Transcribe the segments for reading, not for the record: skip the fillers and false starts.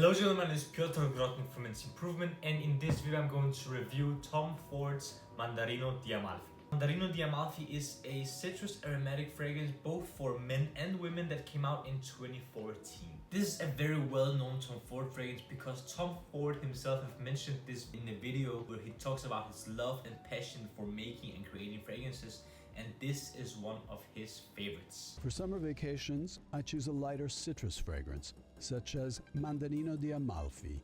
Hello gentlemen, it's Piotr Grotnik from Improvement, and in this video I'm going to review Tom Ford's Mandarino Di Amalfi. Mandarino Di Amalfi is a citrus aromatic fragrance both for men and women that came out in 2014. This is a very well-known Tom Ford fragrance because Tom Ford himself has mentioned this in a video where he talks about his love and passion for making and creating fragrances, and this is one of his favorites. For summer vacations, I choose a lighter citrus fragrance, such as Mandarino Di Amalfi.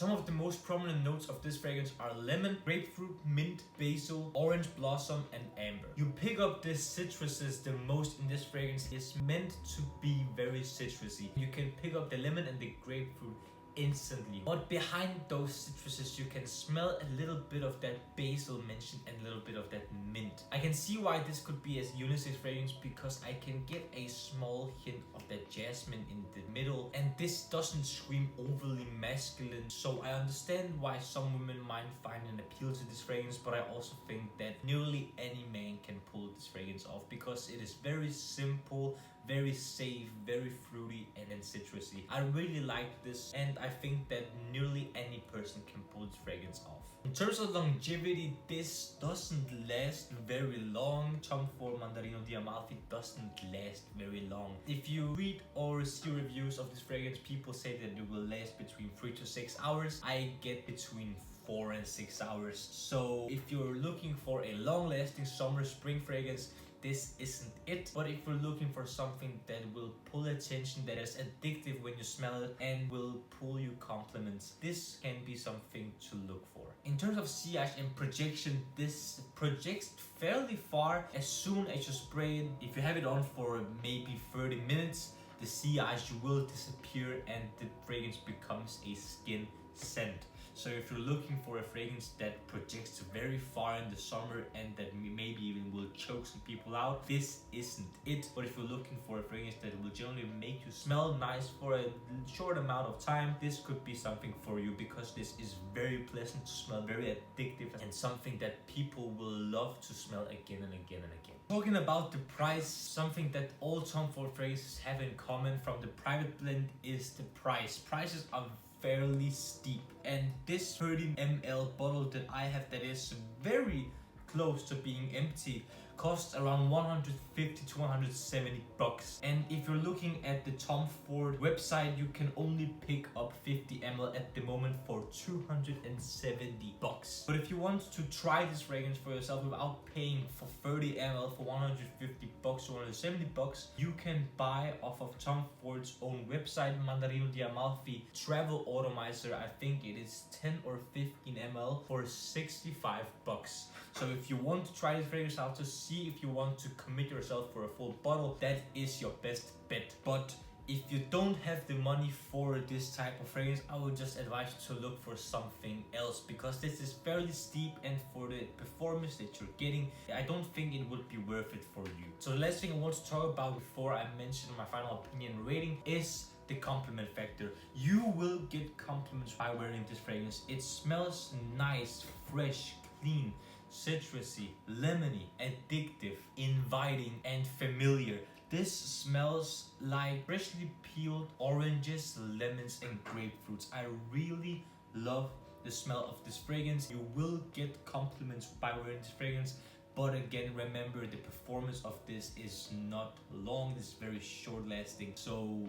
Some of the most prominent notes of this fragrance are lemon, grapefruit, mint, basil, orange blossom, and amber. You pick up the citruses the most in this fragrance. It's meant to be very citrusy. You can pick up the lemon and the grapefruit instantly, but behind those citruses you can smell a little bit of that basil mentioned and a little bit of that mint. I can see why this could be a unisex fragrance because I can get a small hint of that jasmine in the middle, and this doesn't scream overly masculine, so I understand why some women might find an appeal to this fragrance, but I also think that nearly any man can pull this fragrance off because it is very simple, very safe, very fruity, and then citrusy. I really like this, and I think that nearly any person can pull this fragrance off. In terms of longevity, this doesn't last very long. Tom Ford Mandarino Di Amalfi doesn't last very long. If you read or see reviews of this fragrance, people say that it will last between 3 to 6 hours. I get between 4 and 6 hours. So if you're looking for a long-lasting summer spring fragrance, this isn't it. But if you're looking for something that will pull attention, that is addictive when you smell it and will pull you compliments, this can be something to look for. In terms of sillage and projection, this projects fairly far as soon as you spray it. If you have it on for maybe 30 minutes, the sillage will disappear and the fragrance becomes a skin scent. So if you're looking for a fragrance that projects very far in the summer and that maybe even will choke some people out, this isn't it. But if you're looking for a fragrance that will generally make you smell nice for a short amount of time, this could be something for you because this is very pleasant to smell, very addictive, and something that people will love to smell again and again and again. Talking about the price, something that all Tom Ford fragrances have in common from the private blend is the price. Prices are fairly steep, and this 30 ml bottle that I have that is very close to being empty costs around 150 to 170 bucks. And if you're looking at the Tom Ford website, you can only pick up 50 ml at the moment for 270 bucks. But if you want to try this fragrance for yourself without paying for 30 ml for 150 bucks or 170 bucks, you can buy off of Tom Ford's own website, Mandarino Di Amalfi Travel Atomizer. I think it is 10 or 15 ml for 65 bucks. So if you want to try this fragrance out to see if you want to commit yourself for a full bottle, that is your best bet. But if you don't have the money for this type of fragrance, I would just advise you to look for something else because this is fairly steep, and for the performance that you're getting, I don't think it would be worth it for you. So the last thing I want to talk about before I mention my final opinion rating is the compliment factor. You will get compliments by wearing this fragrance. It smells nice, fresh, clean, citrusy, lemony, addictive, inviting, and familiar. This smells like freshly peeled oranges, lemons, and grapefruits. I really love the smell of this fragrance. You will get compliments by wearing this fragrance, but again, remember the performance of this is not long. This is very short lasting, so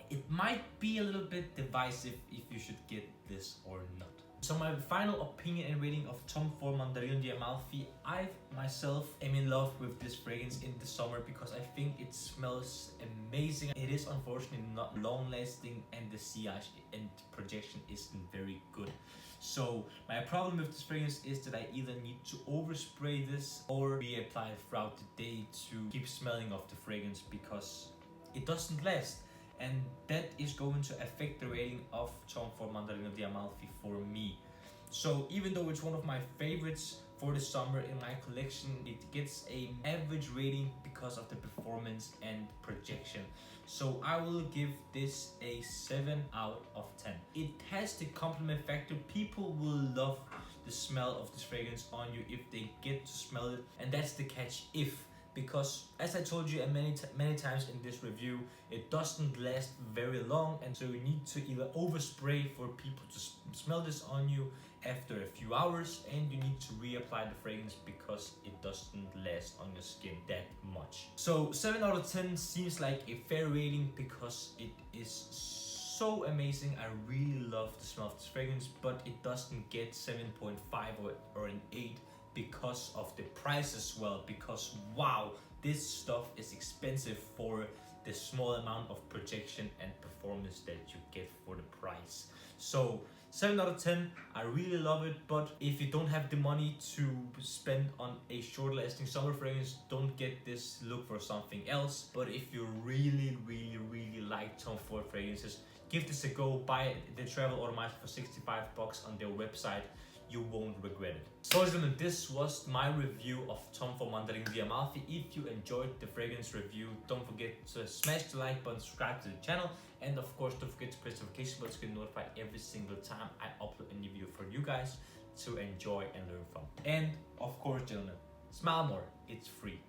it might be a little bit divisive if you should get this or not. So my final opinion and rating of Tom Ford Mandarino Di Amalfi, I myself am in love with this fragrance in the summer because I think it smells amazing. It is unfortunately not long lasting, and the sillage and projection isn't very good. So my problem with this fragrance is that I either need to overspray this or reapply it throughout the day to keep smelling of the fragrance because it doesn't last. And that is going to affect the rating of Tom Ford Mandarino Di Amalfi for me. So even though it's one of my favorites for the summer in my collection, it gets an average rating because of the performance and projection. So I will give this a 7 out of 10. It has the compliment factor. People will love the smell of this fragrance on you if they get to smell it, and that's the catch if because as I told you many times in this review, it doesn't last very long, and so you need to either overspray for people to smell this on you after a few hours, and you need to reapply the fragrance because it doesn't last on your skin that much. So 7 out of 10 seems like a fair rating because it is so amazing. I really love the smell of this fragrance, but it doesn't get 7.5 or an 8 because of the price as well, because wow, this stuff is expensive for the small amount of projection and performance that you get for the price. So 7 out of 10, I really love it, but if you don't have the money to spend on a short lasting summer fragrance, don't get this, look for something else. But if you really like Tom Ford fragrances, give this a go. Buy the travel automatic for $65 on their website. You won't regret it. So gentlemen, this was my review of Tom Ford Mandarino Di Amalfi. If you enjoyed the fragrance review, don't forget to smash the like button, subscribe to the channel, and of course don't forget to press the notification button to get notified every single time I upload a new video for you guys to enjoy and learn from. And of course gentlemen, smile more, it's free.